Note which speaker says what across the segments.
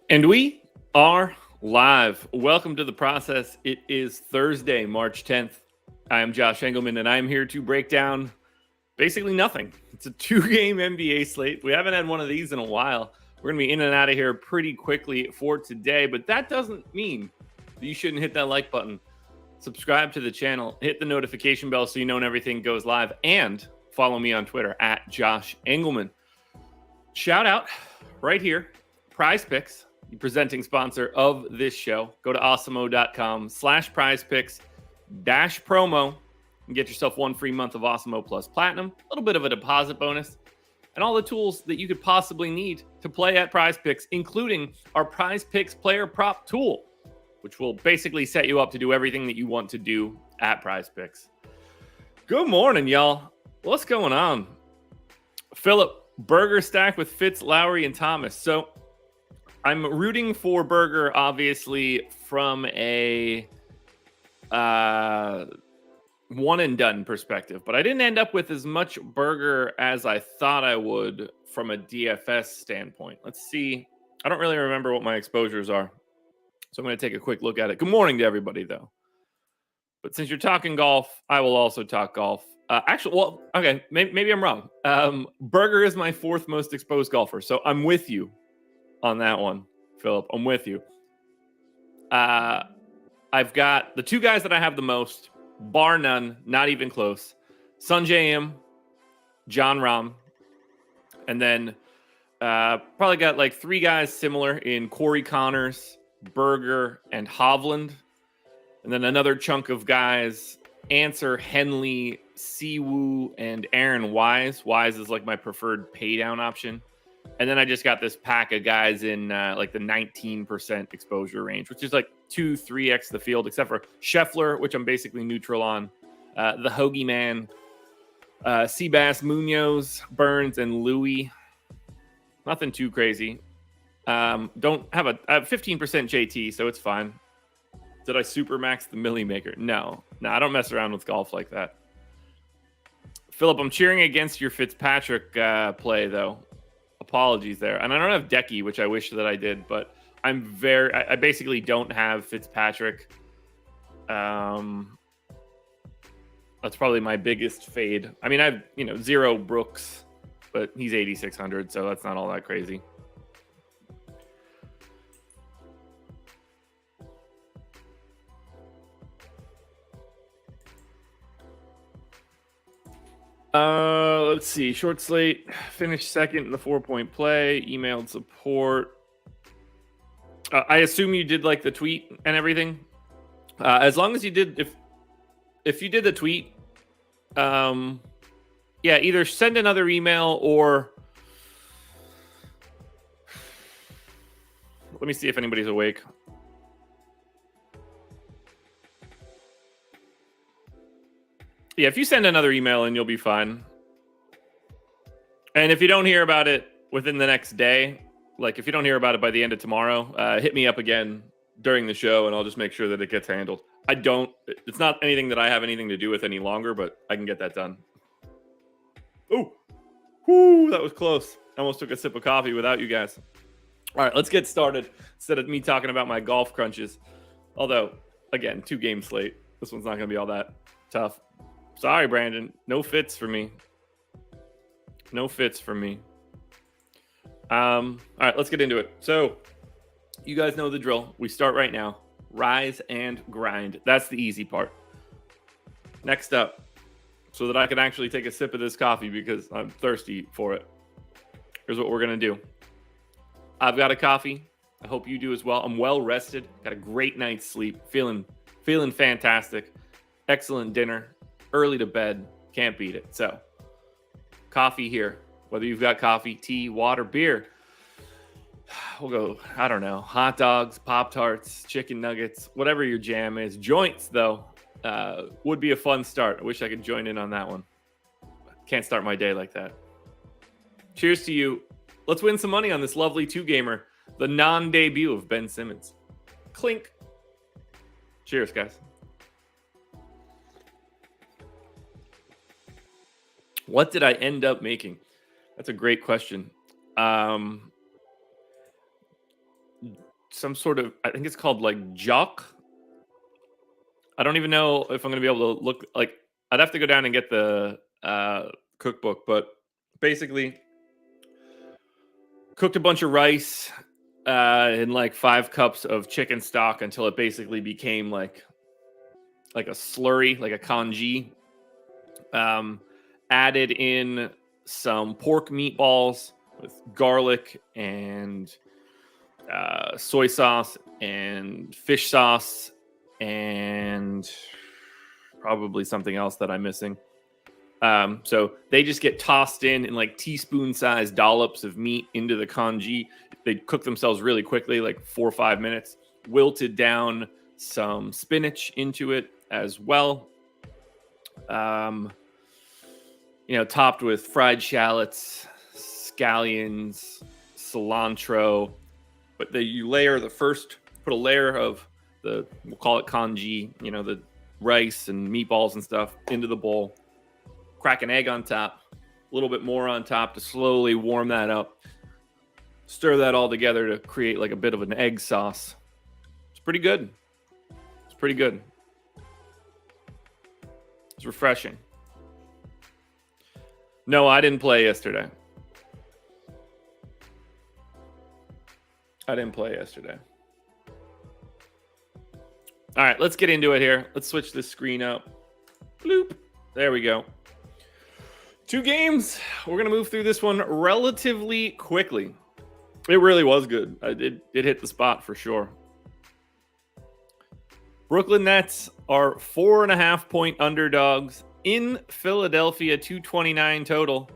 Speaker 1: And we are live. Welcome to the process. It is Thursday, March 10th. I am Josh Engleman, and I'm here to break down basically nothing. It's a two-game NBA slate. We haven't had one of these in a while. We're going to be in and out of here pretty quickly for today, but that doesn't mean that you shouldn't hit that like button, subscribe to the channel, hit the notification bell so you know when everything goes live, and follow me on Twitter at Josh Engleman. Shout out right here, Prize Picks, the presenting sponsor of this show. Go to awesemo.com/prizepicks-promo and get yourself one free month of Awesemo Plus Platinum, a little bit of a deposit bonus, and all the tools that you could possibly need to play at Prize Picks, including our Prize Picks player prop tool, which will basically set you up to do everything that you want to do at Prize Picks. Good morning, y'all. What's going on? Philip, Burger stack with Fitz, Lowry, and Thomas. So I'm rooting for Burger, obviously, from a one-and-done perspective. But I didn't end up with as much Burger as I thought I would from a DFS standpoint. Let's see. I don't really remember what my exposures are, so I'm going to take a quick look at it. Good morning to everybody, though. But since you're talking golf, I will also talk golf. Actually, well, okay, maybe I'm wrong. Burger is my fourth most exposed golfer, so I'm with you on that one, Philip. I'm with you. I've got the two guys that I have the most, bar none, not even close. Sanjay M, John Rahm, and then probably got like three guys similar in Corey Connors, Berger, and Hovland. And then another chunk of guys, Answer, Henley, Siwoo, and Aaron Wise. Wise is like my preferred pay down option. And then I just got this pack of guys in like the 19% exposure range, which is like 2-3x the field, except for Scheffler, which I'm basically neutral on, the Hoagie Man, Seabass, Munoz, Burns, and Louis. Nothing too crazy. I have 15% JT, so it's fine. Did I super max the Millie Maker? No, I don't mess around with golf like that. Philip, I'm cheering against your Fitzpatrick play, though. Apologies there. And I don't have Decky, which I wish that I did, but I basically don't have Fitzpatrick. That's probably my biggest fade. I mean, I've, zero Brooks, but he's 8,600, so that's not all that crazy. Let's see. Short slate. Finished second in the 4-point play. Emailed support. I assume you did like the tweet and everything. As long as you did, if you did the tweet, yeah, either send another email or let me see if anybody's awake. Yeah, if you send another email in, you'll be fine. And if you don't hear about it within the next day, like if you don't hear about it by the end of tomorrow, hit me up again during the show and I'll just make sure that it gets handled. It's not anything that I have anything to do with any longer, but I can get that done. Oh, whoo, that was close. I almost took a sip of coffee without you guys. All right, let's get started instead of me talking about my golf crunches. Although, again, 2-game slate. This one's not going to be all that tough. Sorry, Brandon. No fits for me. No fits for me. All right, let's get into it. So, you guys know the drill. We start right now. Rise and grind. That's the easy part. Next up, so that I can actually take a sip of this coffee because I'm thirsty for it. Here's what we're going to do. I've got a coffee. I hope you do as well. I'm well rested. Got a great night's sleep. Feeling fantastic. Excellent dinner. Early to bed. Can't beat it. So, coffee here. Whether you've got coffee, tea, water, beer. We'll go, I don't know, hot dogs, Pop-Tarts, chicken nuggets, whatever your jam is. Joints, though, would be a fun start. I wish I could join in on that one. Can't start my day like that. Cheers to you. Let's win some money on this lovely 2-gamer, the non-debut of Ben Simmons. Clink. Cheers, guys. What did I end up making? That's a great question. Some sort of, I think it's called like jock. I don't even know if I'm going to be able to look like, I'd have to go down and get the cookbook, but basically cooked a bunch of rice in like 5 cups of chicken stock until it basically became like a slurry, like a congee. Added in some pork meatballs with garlic and soy sauce and fish sauce and probably something else that I'm missing. So they just get tossed in like teaspoon-sized dollops of meat into the congee. They cook themselves really quickly, like 4 or 5 minutes. Wilted down some spinach into it as well. Topped with fried shallots, scallions, cilantro. But you layer put a layer of we'll call it congee, the rice and meatballs and stuff into the bowl. Crack an egg on top, a little bit more on top to slowly warm that up. Stir that all together to create like a bit of an egg sauce. It's pretty good. It's pretty good. It's refreshing. No, I didn't play yesterday. All right, let's get into it here. Let's switch this screen up. Bloop. There we go. 2 games. We're going to move through this one relatively quickly. It really was good. It hit the spot for sure. Brooklyn Nets are 4.5-point underdogs in Philadelphia, 229 total.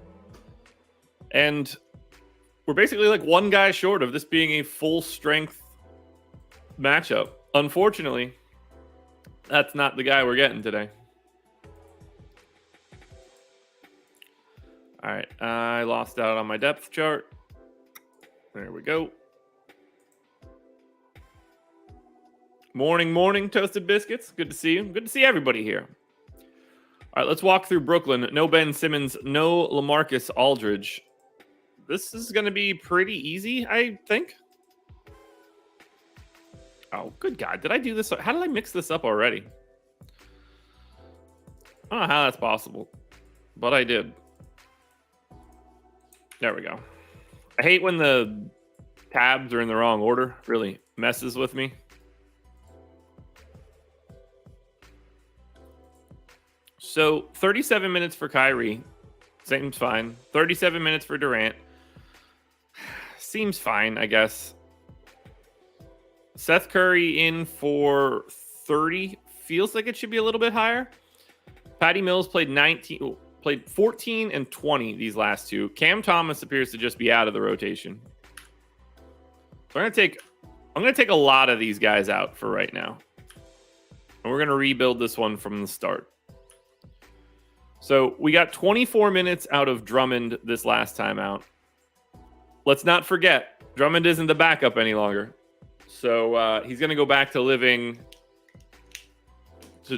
Speaker 1: And we're basically like one guy short of this being a full strength matchup. Unfortunately, that's not the guy we're getting today. All right, I lost out on my depth chart. There we go. Morning, Toasted Biscuits. Good to see you. Good to see everybody here. All right, let's walk through Brooklyn. No Ben Simmons, no LaMarcus Aldridge. This is going to be pretty easy, I think. Oh, good God. Did I do this? How did I mix this up already? I don't know how that's possible, but I did. There we go. I hate when the tabs are in the wrong order. Really messes with me. So 37 minutes for Kyrie, Seems fine. 37 minutes for Durant. Seems fine, I guess. Seth Curry in for 30. Feels like it should be a little bit higher. Patty Mills played 14 and 20 these last two. Cam Thomas appears to just be out of the rotation. So I'm gonna take a lot of these guys out for right now. And we're gonna rebuild this one from the start. So we got 24 minutes out of Drummond this last time out. Let's not forget, Drummond isn't the backup any longer. So he's going to go back to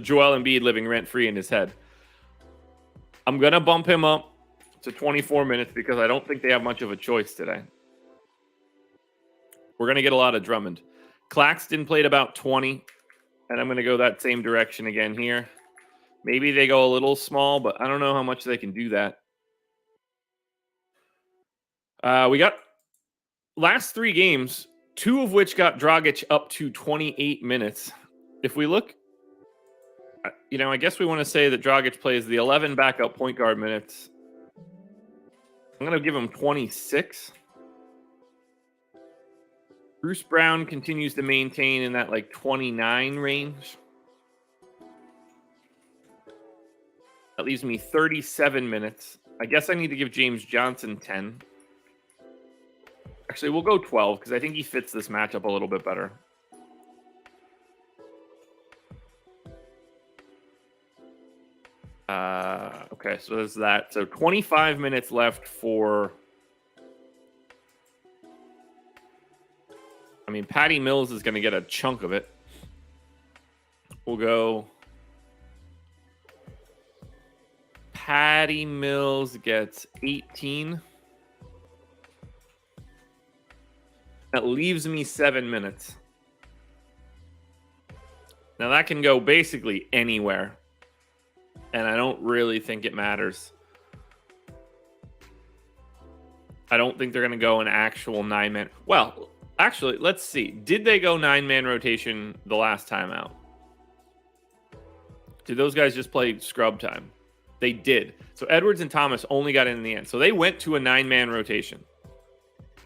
Speaker 1: Joel Embiid living rent-free in his head. I'm going to bump him up to 24 minutes because I don't think they have much of a choice today. We're going to get a lot of Drummond. Claxton played about 20, and I'm going to go that same direction again here. Maybe they go a little small, but I don't know how much they can do that. We got last 3 games, 2 of which got Dragic up to 28 minutes. If we look, I guess we want to say that Dragic plays the 11 backup point guard minutes. I'm going to give him 26. Bruce Brown continues to maintain in that 29 range. That leaves me 37 minutes. I guess I need to give James Johnson 10. Actually, we'll go 12 because I think he fits this matchup a little bit better. Okay, so there's that. So 25 minutes left for... Patty Mills is going to get a chunk of it. We'll go... Patty Mills gets 18. That leaves me 7 minutes. Now that can go basically anywhere. And I don't really think it matters. I don't think they're going to go an actual 9-man. Well, actually, let's see. Did they go 9-man rotation the last time out? Did those guys just play scrub time? They did. So Edwards and Thomas only got in the end. So they went to a 9-man rotation.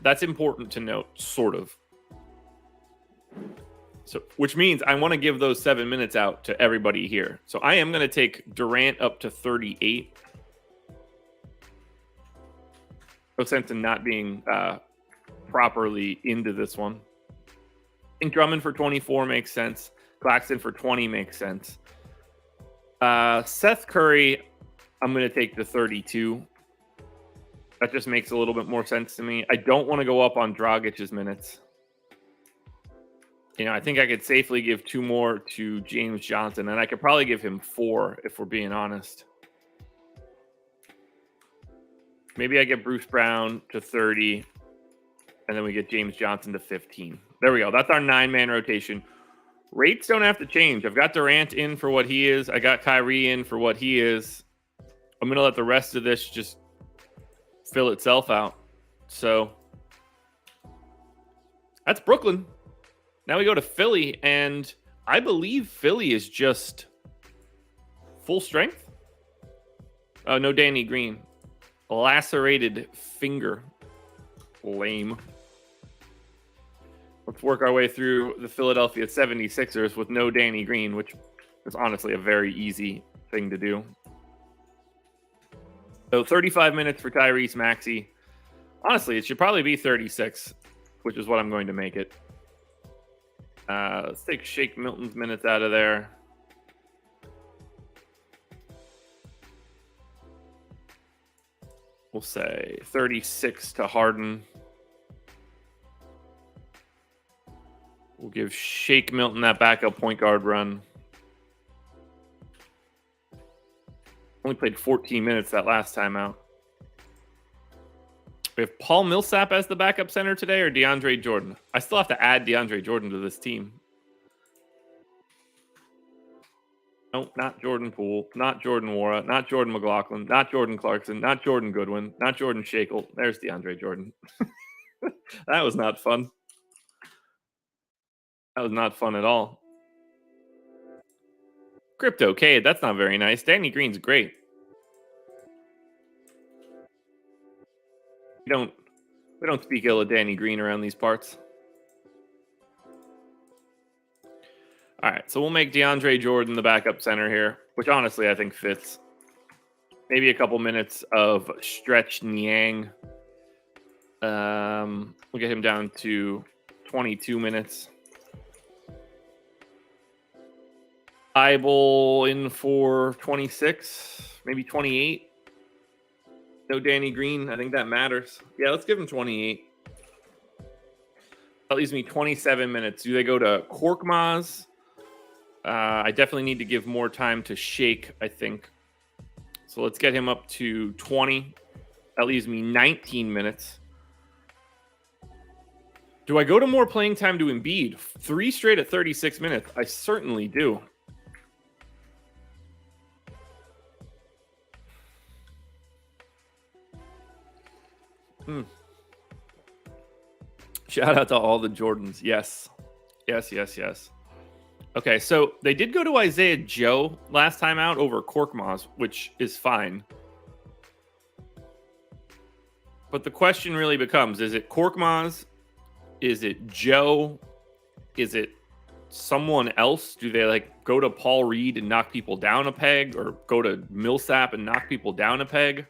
Speaker 1: That's important to note, sort of. So, which means I want to give those 7 minutes out to everybody here. So I am going to take Durant up to 38. No sense in not being properly into this one. I think Drummond for 24 makes sense. Claxton for 20 makes sense. Seth Curry, I'm going to take the 32. That just makes a little bit more sense to me. I don't want to go up on Dragic's minutes. I think I could safely give 2 more to James Johnson, and I could probably give him 4 if we're being honest. Maybe I get Bruce Brown to 30, and then we get James Johnson to 15. There we go. That's our 9-man rotation. Rates don't have to change. I've got Durant in for what he is. I got Kyrie in for what he is. I'm going to let the rest of this just fill itself out. So that's Brooklyn. Now we go to Philly, and I believe Philly is just full strength. Oh, no Danny Green. Lacerated finger. Lame. Let's work our way through the Philadelphia 76ers with no Danny Green, which is honestly a very easy thing to do. So 35 minutes for Tyrese Maxey. Honestly, it should probably be 36, which is what I'm going to make it. Let's take Shake Milton's minutes out of there. We'll say 36 to Harden. We'll give Shake Milton that backup point guard run. Only played 14 minutes that last time out. We have Paul Millsap as the backup center today, or DeAndre Jordan? I still have to add DeAndre Jordan to this team. No, not Jordan Poole, not Jordan Nwora, not Jordan McLaughlin, not Jordan Clarkson, not Jordan Goodwin, not Jordan Shackle. There's DeAndre Jordan. That was not fun. That was not fun at all. Crypto Cade, that's not very nice. Danny Green's great. We don't speak ill of Danny Green around these parts. All right, so we'll make DeAndre Jordan the backup center here, which honestly I think fits. Maybe a couple minutes of Stretch Niang. We'll get him down to 22 minutes. Eibel in for 26, maybe 28. No Danny Green. I think that matters. Yeah, let's give him 28. That leaves me 27 minutes. Do they go to Korkmaz? I definitely need to give more time to Shake, I think. So let's get him up to 20. That leaves me 19 minutes. Do I go to more playing time to Embiid? 3 straight at 36 minutes. I certainly do. Shout out to all the Jordans. Yes. Yes. Okay, so they did go to Isaiah Joe last time out over Korkmaz, which is fine. But the question really becomes, is it Korkmaz? Is it Joe? Is it someone else? Do they go to Paul Reed and knock people down a peg, or go to Millsap and knock people down a peg?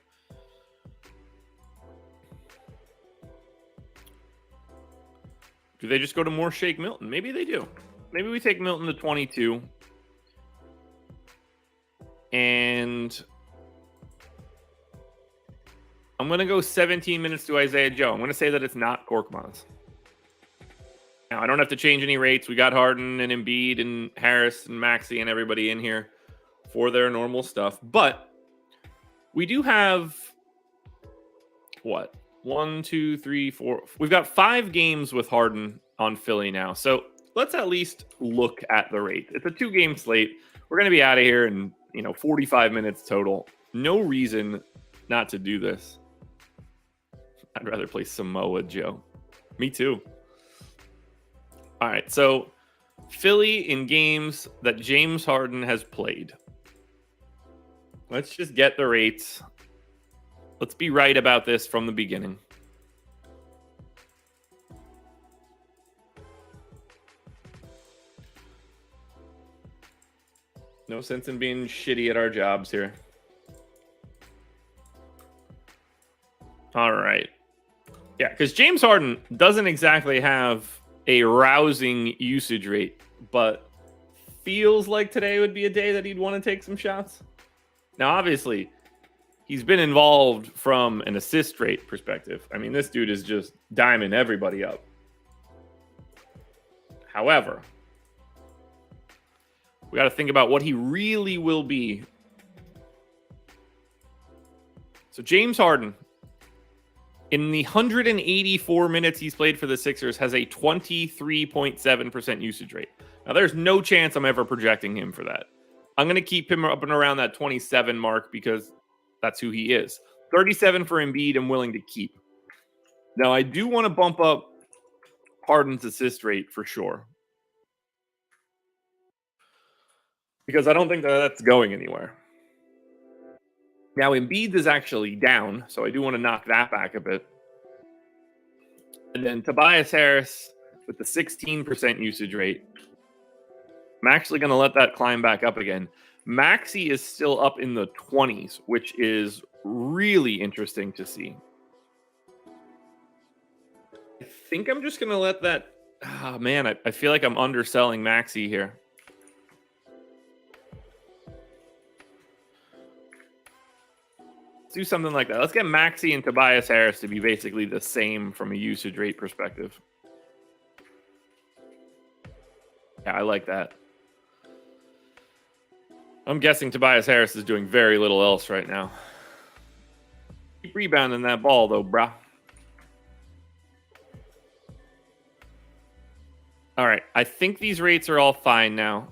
Speaker 1: Do they just go to more Shake Milton? Maybe they do. Maybe we take Milton to 22. And I'm going to go 17 minutes to Isaiah Joe. I'm going to say that it's not Korkmaz. Now, I don't have to change any rates. We got Harden and Embiid and Harris and Maxey and everybody in here for their normal stuff. But we do have, what? 1, 2, 3, 4. We've got 5 games with Harden on Philly now. So let's at least look at the rate. It's a 2-game slate. We're going to be out of here in 45 minutes total. No reason not to do this. I'd rather play Samoa Joe. Me too. All right, so Philly in games that James Harden has played. Let's just get the rates. Let's be right about this from the beginning. No sense in being shitty at our jobs here. All right. Yeah, because James Harden doesn't exactly have a rousing usage rate, but feels like today would be a day that he'd want to take some shots. Now, obviously, he's been involved from an assist rate perspective. I mean, this dude is just diming everybody up. However, we got to think about what he really will be. So James Harden, in the 184 minutes he's played for the Sixers, has a 23.7% usage rate. Now, there's no chance I'm ever projecting him for that. I'm going to keep him up and around that 27 mark because that's who he is. 37 for Embiid, I'm willing to keep. Now, I do want to bump up Harden's assist rate for sure, because I don't think that's going anywhere. Now, Embiid is actually down, so I do want to knock that back a bit. And then Tobias Harris with the 16% usage rate. I'm actually going to let that climb back up again. Maxey is still up in the 20s, which is really interesting to see. I think I'm just going to let that... Oh, man, I feel like I'm underselling Maxey here. Do something like that. Let's get Maxey and Tobias Harris to be basically the same from a usage rate perspective. Yeah, I like that. I'm guessing Tobias Harris is doing very little else right now. Keep rebounding that ball, though, brah. All right, I think these rates are all fine now.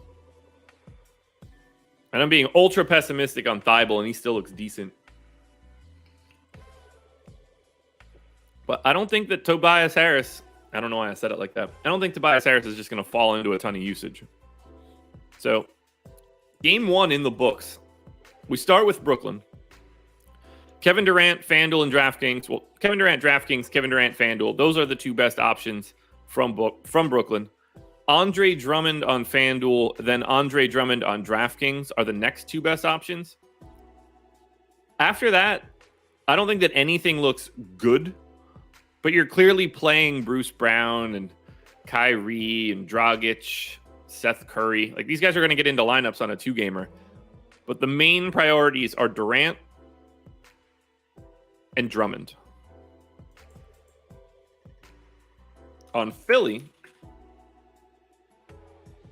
Speaker 1: And I'm being ultra pessimistic on Thibault, and he still looks decent. But I don't think that Tobias Harris, I don't know why I said it like that. I don't think Tobias Harris is just going to fall into a ton of usage. So, game 1 in the books. We start with Brooklyn. Kevin Durant, FanDuel, and DraftKings. Well, Kevin Durant, DraftKings, Kevin Durant, FanDuel. Those are the two best options from Brooklyn. Andre Drummond on FanDuel, then Andre Drummond on DraftKings are the next two best options. After that, I don't think that anything looks good, but you're clearly playing Bruce Brown and Kyrie and Dragic, Seth Curry. Like, these guys are going to get into lineups on a two-gamer. But the main priorities are Durant and Drummond. On Philly,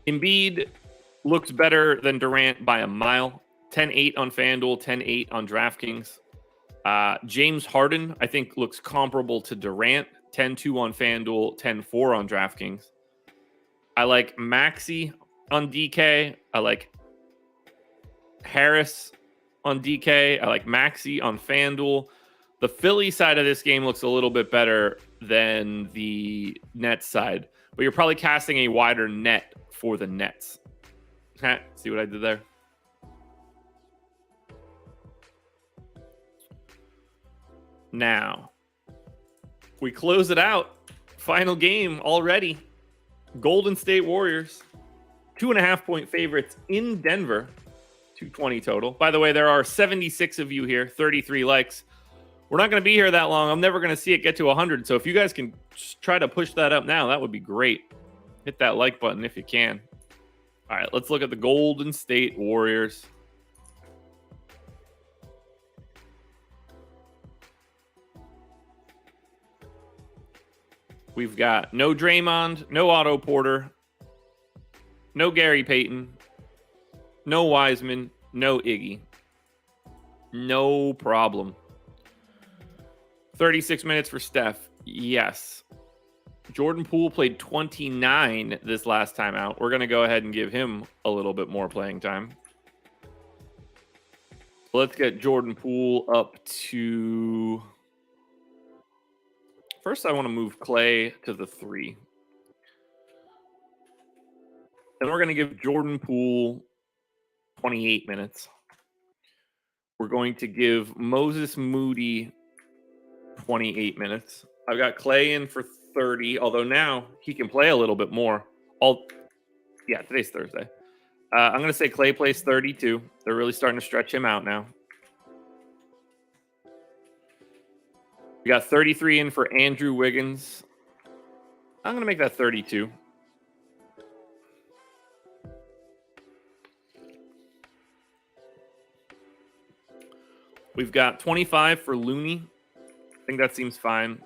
Speaker 1: Embiid looks better than Durant by a mile. 10-8 on FanDuel, 10-8 on DraftKings. James Harden, I think, looks comparable to Durant. 10-2 on FanDuel, 10-4 on DraftKings. I like Maxey on DK. I like Harris on DK. I like Maxey on FanDuel. The Philly side of this game looks a little bit better than the Nets side, but you're probably casting a wider net for the Nets. See what I did there? Now, we close it out. Final game already. Golden State Warriors, 2.5-point favorites in Denver, 220 total. By the way, there are 76 of you here, 33 likes. We're not going to be here that long. I'm never going to see it get to 100. So if you guys can try to push that up now, that would be great. Hit that like button if you can. All right, let's look at the Golden State Warriors. We've got no Draymond, no Otto Porter, no Gary Payton, no Wiseman, no Iggy. No problem. 36 minutes for Steph. Yes. Jordan Poole played 29 this last time out. We're going to go ahead and give him a little bit more playing time. Let's get Jordan Poole up to... First, I want to move Clay to the 3. Then we're going to give Jordan Poole 28 minutes. We're going to give Moses Moody 28 minutes. I've got Clay in for 30, although now he can play a little bit more. Yeah, today's Thursday. I'm going to say Clay plays 32. They're really starting to stretch him out now. We got 33 in for Andrew Wiggins. I'm going to make that 32. We've got 25 for Looney. I think that seems fine.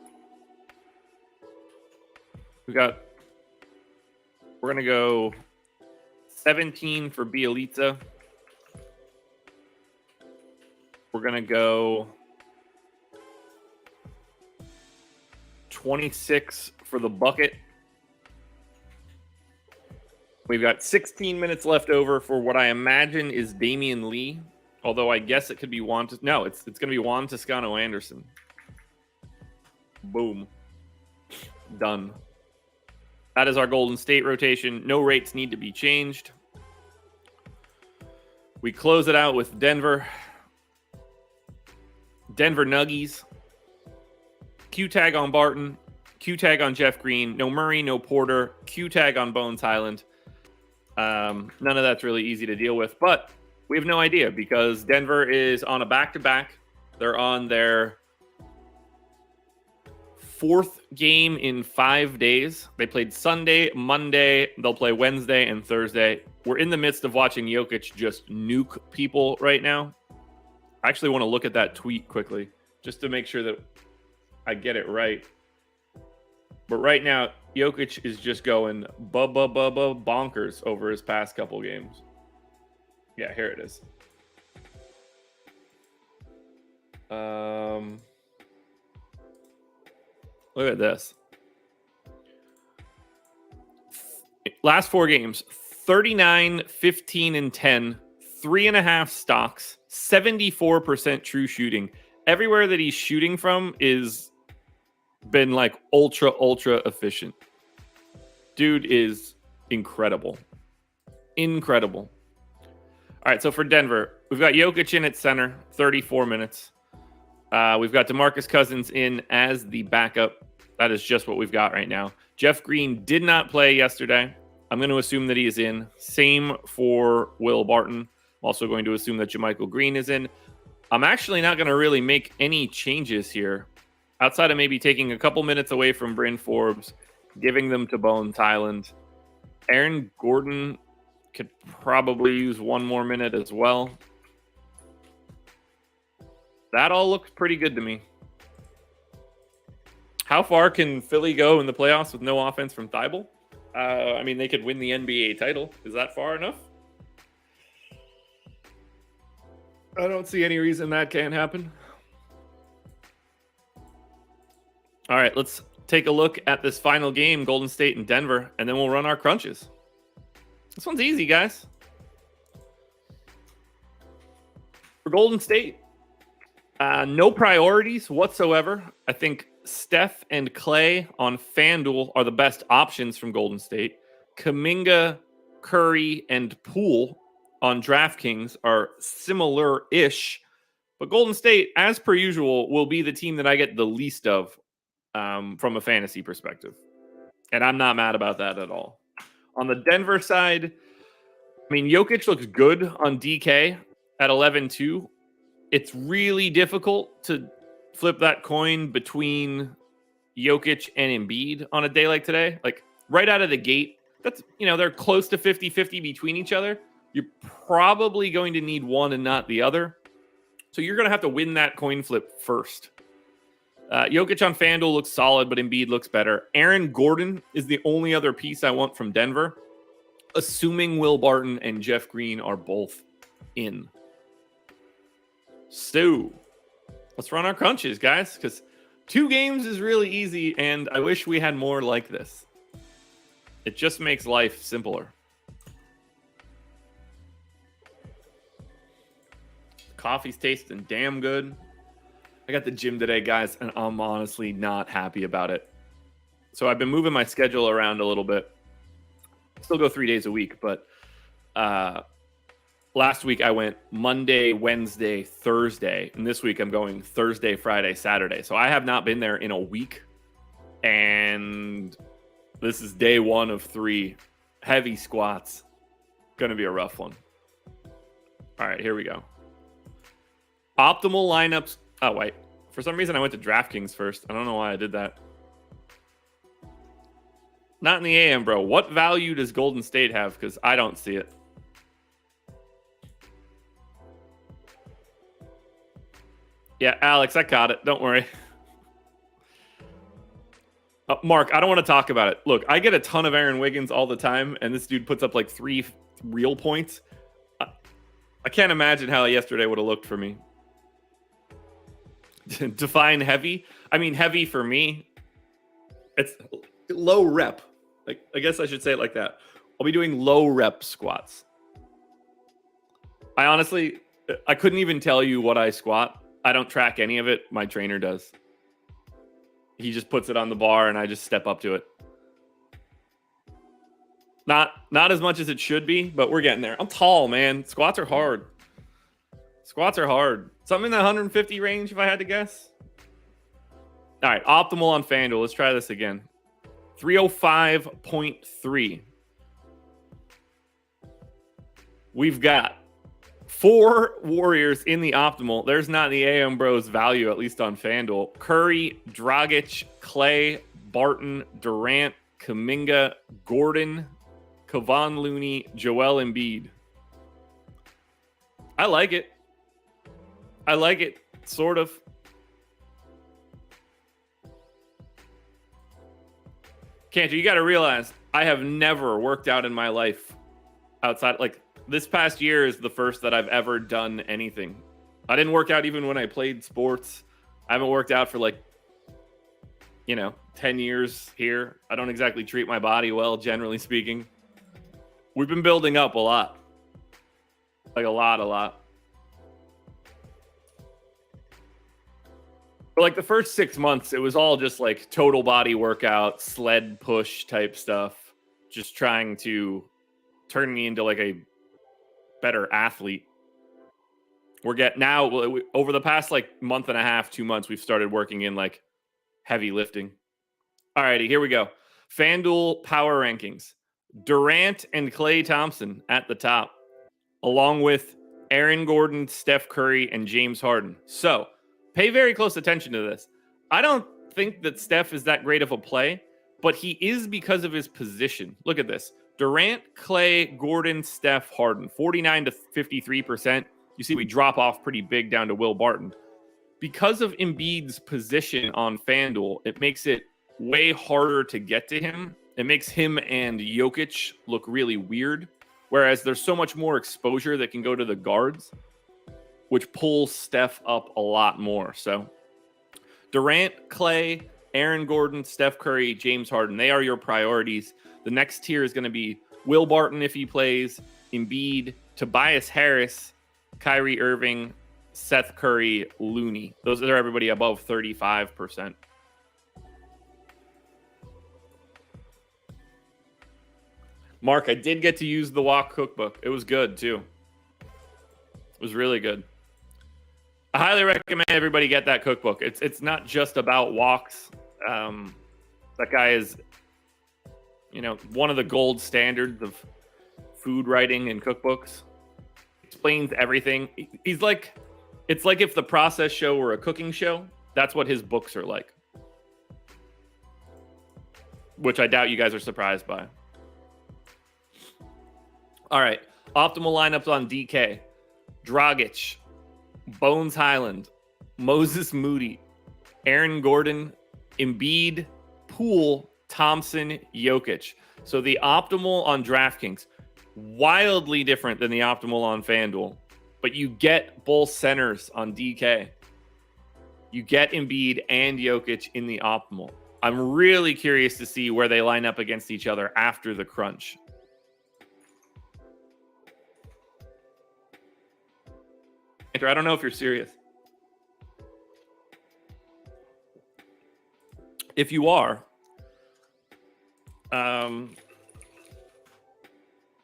Speaker 1: We're going to go 17 for Bielitsa. We're going to go 26 for the bucket. We've got 16 minutes left over for what I imagine is Damian Lee. Although I guess it could be Juan. No, it's going to be Juan Toscano-Anderson. Boom. Done. That is our Golden State rotation. No rates need to be changed. We close it out with Denver. Denver Nuggies. Q-tag on Barton. Q-tag on Jeff Green. No Murray, no Porter. Q-tag on Bones Highland. None of that's really easy to deal with, but we have no idea because Denver is on a back-to-back. They're on their 4th game in 5 days. They played Sunday, Monday. They'll play Wednesday and Thursday. We're in the midst of watching Jokic just nuke people right now. I actually want to look at that tweet quickly just to make sure that I get it right. But right now, Jokic is just going bonkers over his past couple games. Yeah, here it is. Look at this. Last 4 games, 39, 15, and 10, 3.5 stocks, 74% true shooting. Everywhere that he's shooting from is been like ultra efficient. Dude is incredible. Incredible. All right, so for Denver, we've got Jokic in at center, 34 minutes. We've got DeMarcus Cousins in as the backup. That is just what we've got right now. Jeff Green did not play yesterday. I'm going to assume that he is in. Same for Will Barton. I'm also going to assume that JaMychal Green is in. I'm actually not going to really make any changes here outside of maybe taking a couple minutes away from Bryn Forbes, giving them to Bones Highland. Aaron Gordon could probably use one more minute as well. That all looks pretty good to me. How far can Philly go in the playoffs with no offense from Thibault? I mean, they could win the NBA title. Is that far enough? I don't see any reason that can't happen. All right, let's take a look at this final game, Golden State and Denver, and then we'll run our crunches. This one's easy, guys. For Golden State, no priorities whatsoever. I think Steph and Clay on FanDuel are the best options from Golden State. Kuminga, Curry, and Poole on DraftKings are similar-ish. But Golden State, as per usual, will be the team that I get the least of from a fantasy perspective. And I'm not mad about that at all. On the Denver side, I mean, Jokic looks good on DK at 11-2. It's really difficult to flip that coin between Jokic and Embiid on a day like today. Like, right out of the gate, that's, they're close to 50-50 between each other. You're probably going to need one and not the other. So you're going to have to win that coin flip first. Jokic on FanDuel looks solid, but Embiid looks better. Aaron Gordon is the only other piece I want from Denver, assuming Will Barton and Jeff Green are both in. So let's run our crunches, guys, because 2 games is really easy, and I wish we had more like this. It just makes life simpler. Coffee's tasting damn good. I got the gym today, guys, and I'm honestly not happy about it. So I've been moving my schedule around a little bit. Still go 3 days a week, but last week I went Monday, Wednesday, Thursday, and this week I'm going Thursday, Friday, Saturday. So I have not been there in a week, and this is day 1 of 3 heavy squats. Gonna be a rough one. All right, here we go. Optimal lineups. Oh, wait. For some reason, I went to DraftKings first. I don't know why I did that. Not in the AM, bro. What value does Golden State have? Because I don't see it. Yeah, Alex, I caught it. Don't worry. Mark, I don't want to talk about it. Look, I get a ton of Aaron Wiggins all the time, and this dude puts up like 3 real points. I can't imagine how yesterday would have looked for me. Define heavy. I mean, heavy for me, it's low rep. Like, I guess I should say it like that. I'll be doing low rep squats. I couldn't even tell you what I squat. I don't track any of it. My trainer does. He just puts it on the bar and I just step up to it. Not as much as it should be, but we're getting there. I'm tall, man. Squats are hard. Squats are hard. Something in the 150 range, if I had to guess. All right, optimal on FanDuel. Let's try this again. 305.3. We've got 4 Warriors in the optimal. There's not the AM Bros value, at least on FanDuel. Curry, Dragic, Clay, Barton, Durant, Kuminga, Gordon, Kevon Looney, Joel Embiid. I like it. Sort of. Cantor, you got to realize I have never worked out in my life outside. Like, this past year is the first that I've ever done anything. I didn't work out even when I played sports. I haven't worked out for 10 years here. I don't exactly treat my body well, generally speaking. We've been building up a lot. Like, a lot. For like the first 6 months, it was all just like total body workout, sled push type stuff. Just trying to turn me into like a better athlete. we're getting now over the past like month and a half, 2 months, we've started working in like heavy lifting. All righty, here we go. FanDuel power rankings. Durant and Klay Thompson at the top, along with Aaron Gordon, Steph Curry, and James Harden. So pay very close attention to this. I don't think that Steph is that great of a play, but he is because of his position. Look at this. Durant, Klay, Gordon, Steph, Harden, 49 to 53%. You see we drop off pretty big down to Will Barton. Because of Embiid's position on FanDuel, it makes it way harder to get to him. It makes him and Jokic look really weird, whereas there's so much more exposure that can go to the guards, which pulls Steph up a lot more. So Durant, Klay, Aaron Gordon, Steph Curry, James Harden, they are your priorities. The next tier is going to be Will Barton if he plays, Embiid, Tobias Harris, Kyrie Irving, Seth Curry, Looney. Those are everybody above 35%. Mark, I did get to use the Walk cookbook. It was good, too. It was really good. I highly recommend everybody get that cookbook. It's not just about walks. That guy is, one of the gold standards of food writing and cookbooks. Explains everything. It's like if the Process Show were a cooking show. That's what his books are like. Which I doubt you guys are surprised by. All right. Optimal lineups on DK. Dragic, Bones Highland, Moses Moody, Aaron Gordon, Embiid, Poole, Thompson, Jokic. So the optimal on DraftKings, wildly different than the optimal on FanDuel, but you get both centers on DK. You get Embiid and Jokic in the optimal. I'm really curious to see where they line up against each other after the crunch. I don't know if you're serious. If you are, I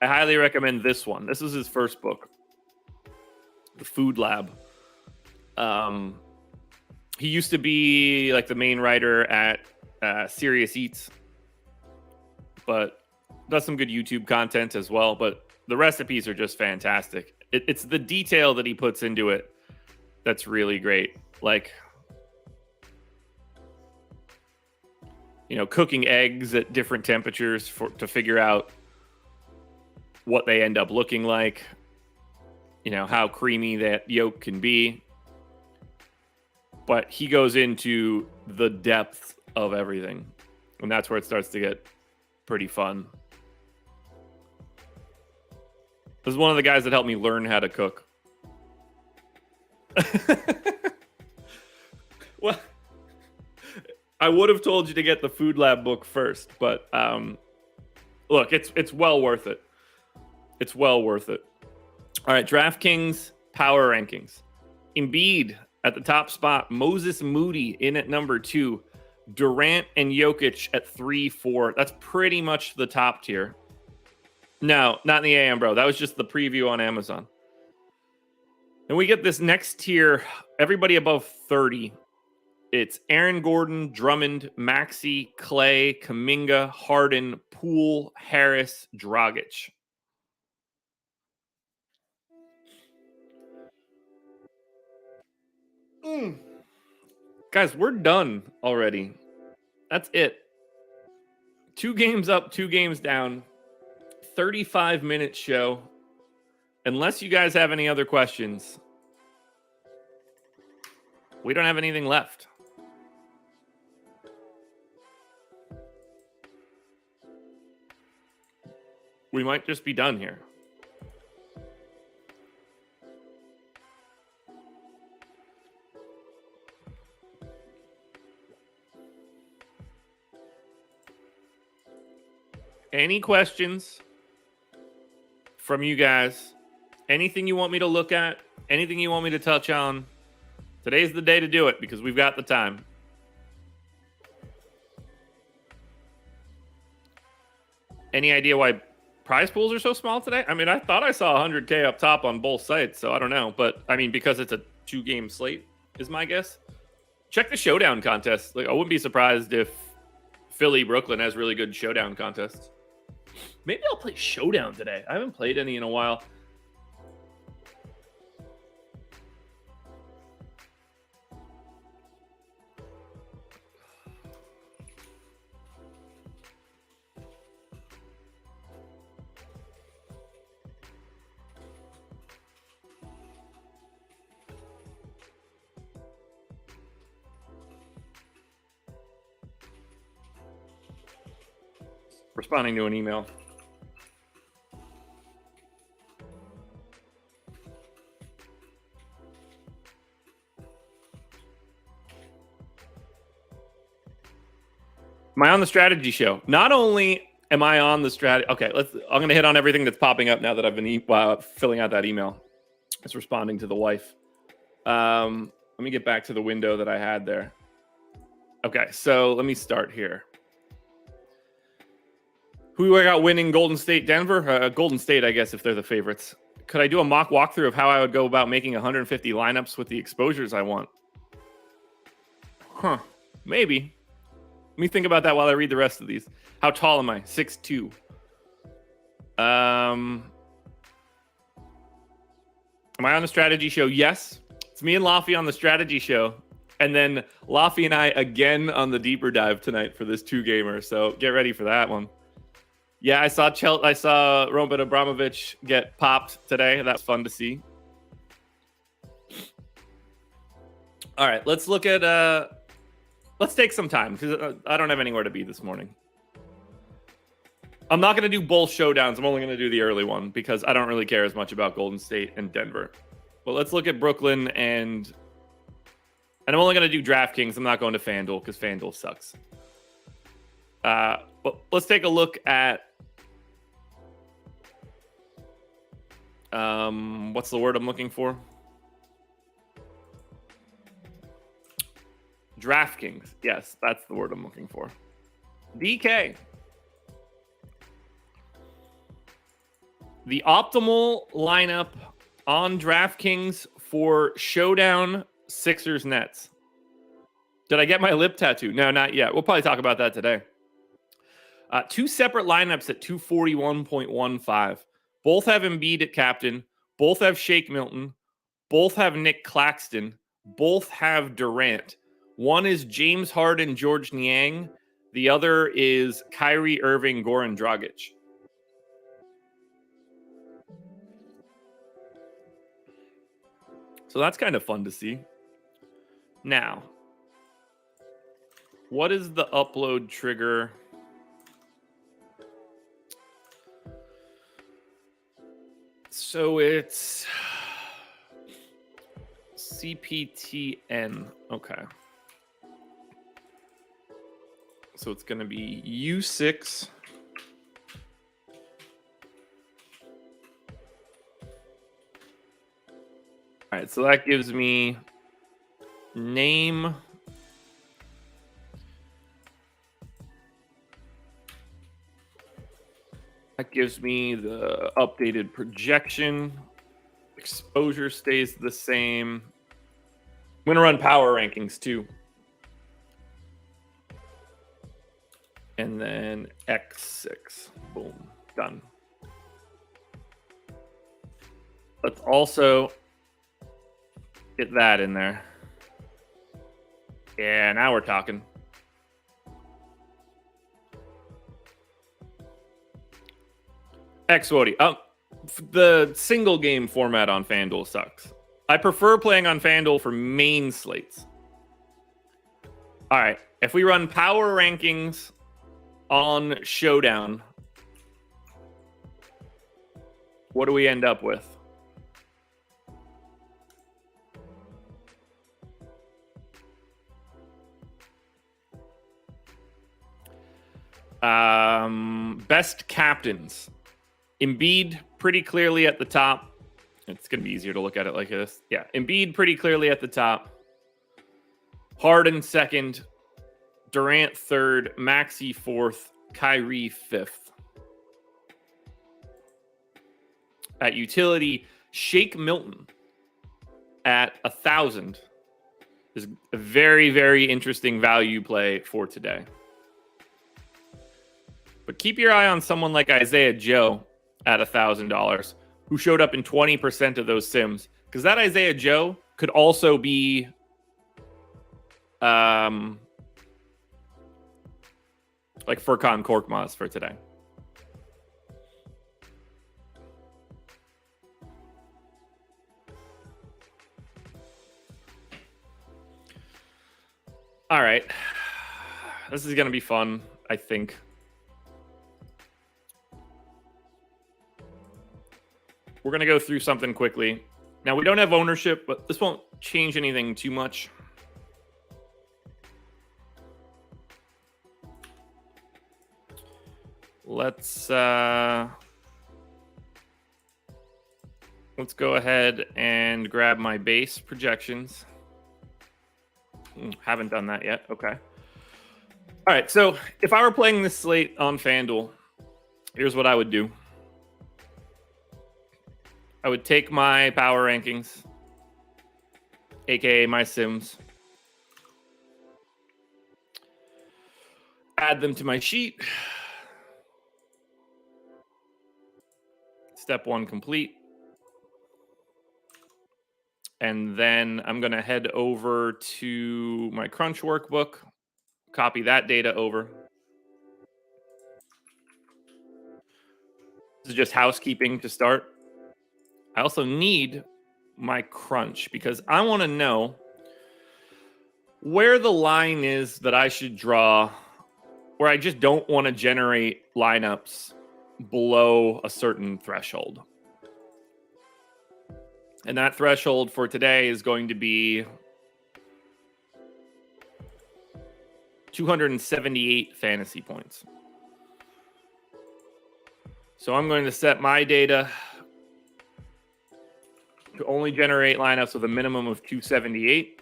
Speaker 1: highly recommend this one. This is his first book, The Food Lab. He used to be like the main writer at Serious Eats, but does some good YouTube content as well. But the recipes are just fantastic. It's the detail that he puts into it that's really great. Like, cooking eggs at different temperatures to figure out what they end up looking like, how creamy that yolk can be. But he goes into the depth of everything, and that's where it starts to get pretty fun. This is one of the guys that helped me learn how to cook. Well, I would have told you to get the Food Lab book first, but look, it's well worth it. It's well worth it. All right, DraftKings power rankings. Embiid at the top spot. Moses Moody in at number 2. Durant and Jokic at 3, 4. That's pretty much the top tier. No, not in the AM, bro. That was just the preview on Amazon. And we get this next tier, everybody above 30. It's Aaron Gordon, Drummond, Maxey, Klay, Kuminga, Harden, Poole, Harris, Dragic. Guys, we're done already. That's it. 2 games up, 2 games down. 35-minute show. Unless you guys have any other questions, we don't have anything left. We might just be done here. Any questions from you guys? Anything you want me to look at? Anything you want me to touch on? Today's the day to do it because we've got the time. Any idea why prize pools are so small today. I mean, I thought I saw 100K up top on both sites, so I don't know. But I mean, because it's a 2-game slate, is my guess. Check the Showdown contest. Like, I wouldn't be surprised if Philly Brooklyn has really good Showdown contests. Maybe I'll play Showdown today. I haven't played any in a while. Responding to an email. Am I on the strategy show? Not only am I on the strategy. Okay, I'm going to hit on everything that's popping up now that I've been filling out that email. It's responding to the wife. Let me get back to the window that I had there. Okay, so let me start here. Who do I got winning Golden State, Denver? Golden State, I guess, if they're the favorites. Could I do a mock walkthrough of how I would go about making 150 lineups with the exposures I want? Huh. Maybe. Let me think about that while I read the rest of these. How tall am I? 6'2". Am I on the strategy show? Yes. It's me and Laffy on the strategy show. And then Laffy and I again on the deeper dive tonight for this 2-gamer. So get ready for that one. Yeah, I saw Roman Abramovich get popped today. That's fun to see. All right, let's look at let's take some time because I don't have anywhere to be this morning. I'm not going to do both showdowns. I'm only going to do the early one because I don't really care as much about Golden State and Denver. But let's look at Brooklyn and I'm only going to do DraftKings. I'm not going to FanDuel because FanDuel sucks. But let's take a look at what's the word I'm looking for? DraftKings. Yes, that's the word I'm looking for. DK. The optimal lineup on DraftKings for Showdown Sixers Nets. Did I get my lip tattoo? No, not yet. We'll probably talk about that today. 2 separate lineups at 241.15. Both have Embiid at captain. Both have Shake Milton. Both have Nick Claxton. Both have Durant. One is James Harden, George Niang. The other is Kyrie Irving, Goran Dragic. So that's kind of fun to see. Now, what is the upload trigger? So it's CPTN. Okay. So it's going to be U6. All right, so that gives me name. That gives me the updated projection. Exposure stays the same. I'm going to run power rankings too. And then X6. Boom. Done. Let's also get that in there. Yeah, now we're talking. XWODY. The single game format on FanDuel sucks. I prefer playing on FanDuel for main slates. All right. If we run power rankings on Showdown, what do we end up with? Best captains. Embiid pretty clearly at the top. It's going to be easier to look at it like this. Yeah, Embiid pretty clearly at the top. Harden second. Durant third. Maxey fourth. Kyrie fifth. at utility, Shake Milton at 1,000 is a very, very interesting value play for today. But keep your eye on someone like Isaiah Joe at $1,000, who showed up in 20% of those sims, because that Isaiah Joe could also be like Furkan Korkmaz for today. All right. This is going to be fun, I think. We're going to go through something quickly. Now, we don't have ownership, but this won't change anything too much. Let's go ahead and grab my base projections. Haven't done that yet. Okay. All right. So if I were playing this slate on FanDuel, here's what I would do. I would take my power rankings, aka my sims, add them to my sheet. Step 1 complete. And then I'm going to head over to my Crunch workbook, copy that data over. This is just housekeeping to start. I also need my Crunch because I want to know where the line is that I should draw, where I just don't want to generate lineups below a certain threshold. And that threshold for today is going to be 278 fantasy points. So I'm going to set my data to only generate lineups with a minimum of 278.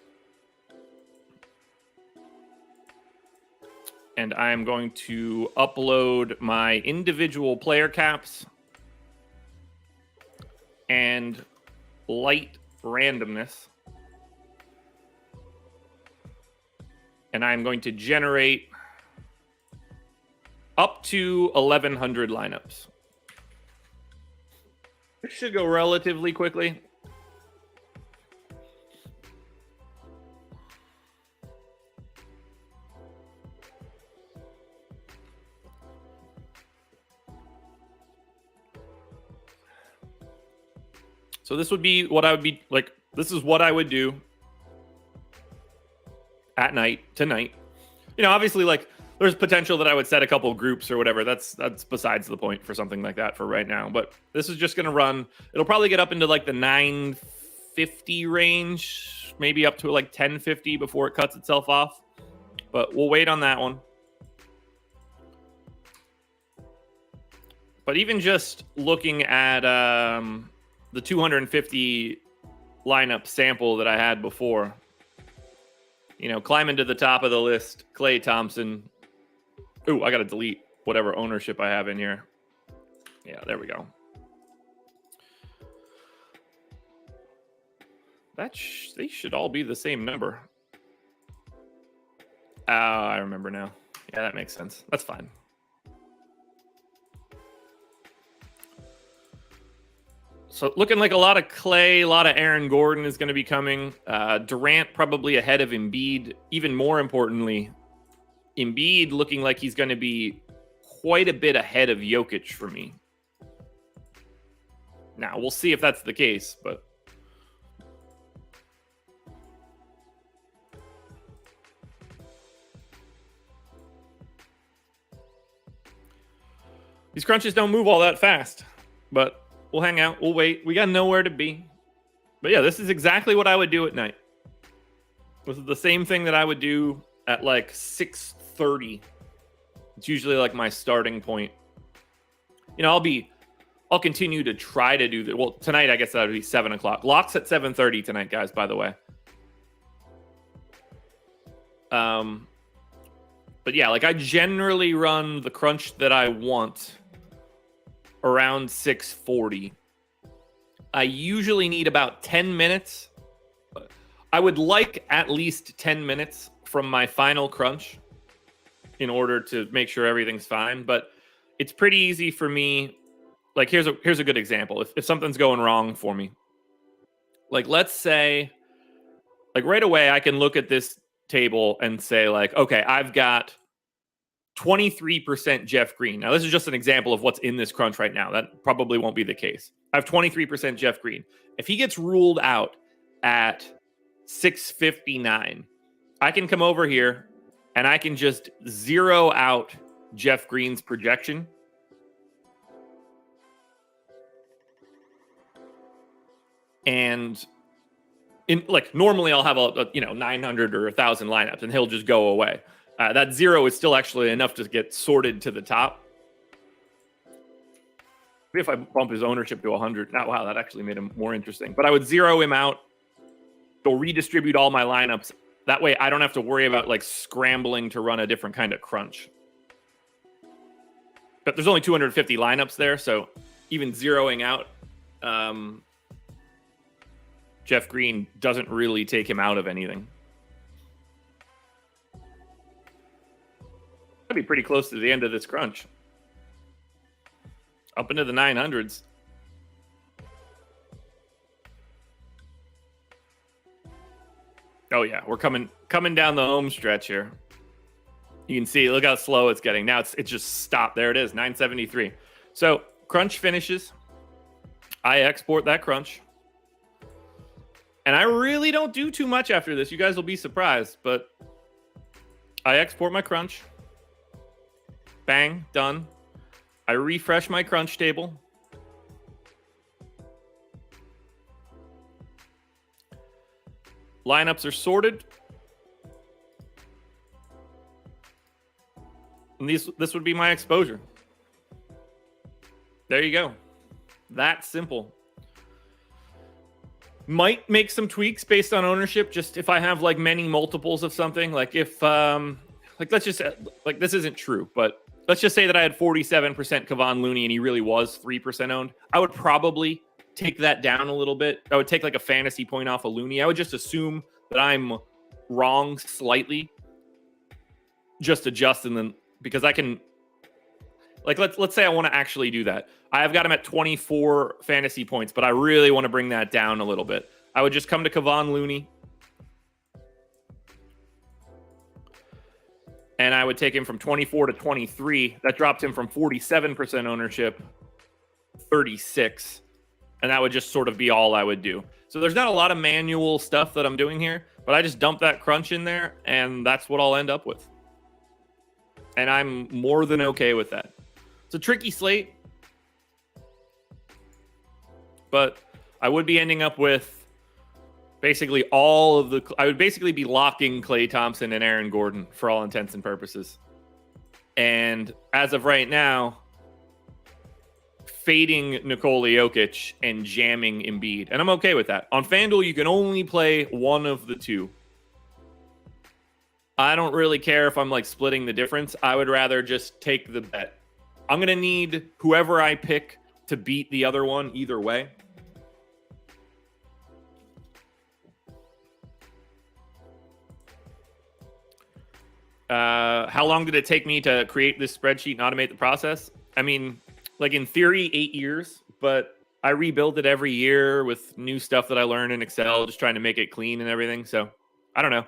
Speaker 1: And I'm going to upload my individual player caps and light randomness. And I'm going to generate up to 1,100 lineups. This should go relatively quickly. So this would be what I would be like. This is what I would do at night, tonight. You know, obviously, like, there's potential that I would set a couple groups or whatever. That's besides the point for something like that for right now. But this is just going to run. It'll probably get up into like the 950 range, maybe up to like 1050 before it cuts itself off. But we'll wait on that one. But even just looking at the 250 lineup sample that I had before, you know, climbing to the top of the list, Klay Thompson. Ooh, I got to delete whatever ownership I have in here. Yeah, there we go. They should all be the same number. I remember now. Yeah, that makes sense. That's fine. So looking like a lot of Klay, a lot of Aaron Gordon is going to be coming. Durant probably ahead of Embiid. Even more importantly, Embiid looking like he's going to be quite a bit ahead of Jokic for me. Now, we'll see if that's the case, but these crunches don't move all that fast, but we'll hang out. We'll wait. We got nowhere to be. But yeah, this is exactly what I would do at night. This is the same thing that I would do at like 6:30. It's usually like my starting point. You know, I'll continue to try to do that. Well, tonight, I guess that would be 7 o'clock. Locks at 7:30 tonight, guys, by the way. But yeah, like I generally run the crunch that I want around 6:40. I usually need about 10 minutes. I would like at least 10 minutes from my final crunch in order to make sure everything's fine. But it's pretty easy for me. Like, here's a good example. If something's going wrong for me, like, let's say, like, right away, I can look at this table and say, like, okay, I've got 23% Jeff Green. Now, this is just an example of what's in this crunch right now. That probably won't be the case. I have 23% Jeff Green. If he gets ruled out at 659, I can come over here and I can just zero out Jeff Green's projection. And normally I'll have a 900 or 1,000 lineups and he'll just go away. That zero is still actually enough to get sorted to the top. Maybe if I bump his ownership to 100. Wow, that actually made him more interesting. But I would zero him out. Go redistribute all my lineups. That way I don't have to worry about like scrambling to run a different kind of crunch. But there's only 250 lineups there, so even zeroing out Jeff Green doesn't really take him out of anything. That'd be pretty close to the end of this crunch. Up into the 900s. Oh yeah, we're coming down the home stretch here. You can see, look how slow it's getting. Now it just stopped. There it is, 973. So crunch finishes. I export that crunch. And I really don't do too much after this. You guys will be surprised, but I export my crunch. Bang, done. I refresh my crunch table. Lineups are sorted. And this would be my exposure. There you go. That simple. Might make some tweaks based on ownership, just if I have like many multiples of something. Like if let's just like, this isn't true, but let's just say that I had 47% Kevon Looney and he really was 3% owned. I would probably take that down a little bit. I would take like a fantasy point off of Looney. I would just assume that I'm wrong slightly. Just adjust, and then because I can, like, let's say I want to actually do that. I have got him at 24 fantasy points, but I really want to bring that down a little bit. I would just come to Kevon Looney, and I would take him from 24 to 23. That dropped him from 47% ownership, 36. And that would just sort of be all I would do. So there's not a lot of manual stuff that I'm doing here, but I just dump that crunch in there, and that's what I'll end up with. And I'm more than okay with that. It's a tricky slate, but I would be ending up with basically all of the... I would basically be locking Klay Thompson and Aaron Gordon for all intents and purposes. And as of right now, fading Nikola Jokic and jamming Embiid. And I'm okay with that. On FanDuel, you can only play one of the two. I don't really care if I'm like splitting the difference. I would rather just take the bet. I'm going to need whoever I pick to beat the other one either way. How long did it take me to create this spreadsheet and automate the process? I mean, like in theory, 8 years, but I rebuild it every year with new stuff that I learned in Excel, just trying to make it clean and everything. So I don't know.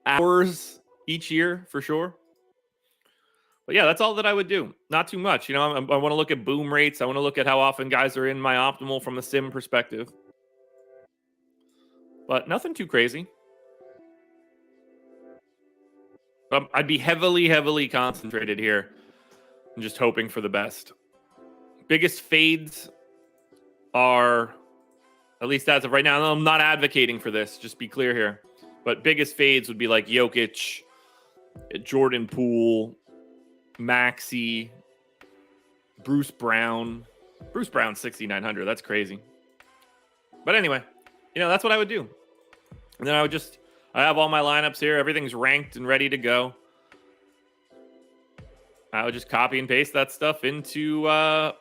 Speaker 1: Hours each year for sure. But yeah, that's all that I would do. Not too much. You know, I want to look at boom rates. I want to look at how often guys are in my optimal from a sim perspective. But nothing too crazy. I'd be heavily concentrated here and just hoping for the best. Biggest fades are, at least as of right now, I'm not advocating for this, just be clear here. But biggest fades would be like Jokic, Jordan Poole, Maxey, Bruce Brown. Bruce Brown 6,900. That's crazy. But anyway, you know, that's what I would do. And then I have all my lineups here. Everything's ranked and ready to go. I would just copy and paste that stuff into my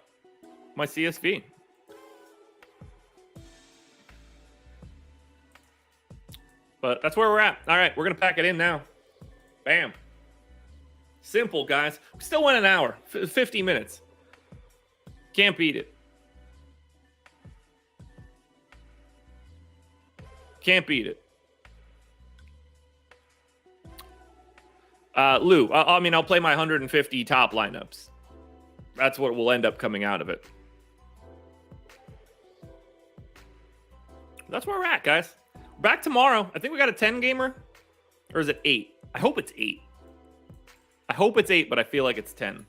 Speaker 1: CSV. But that's where we're at. All right, we're going to pack it in now. Bam. Simple, guys. We still went an hour, 50 minutes. Can't beat it. Can't beat it. Lou, I mean, I'll play my 150 top lineups. That's what will end up coming out of it. That's where we're at, guys. Back tomorrow. I think we got a 10 gamer. Or is it 8? I hope it's 8. I hope it's 8, but I feel like it's 10.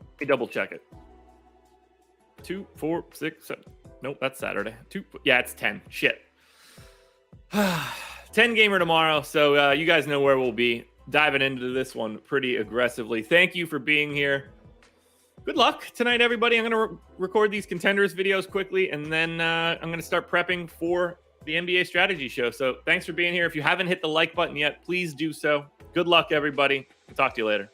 Speaker 1: Let me double check it. 2, 4, 6, 7. Nope, that's Saturday. 2. Yeah, it's 10. Shit. 10 gamer tomorrow. So you guys know where we'll be. Diving into this one pretty aggressively. Thank you for being here. Good luck tonight, everybody. I'm going to record these contenders videos quickly, and then I'm going to start prepping for the NBA strategy show. So thanks for being here. If you haven't hit the like button yet, please do so. Good luck, everybody. I'll talk to you later.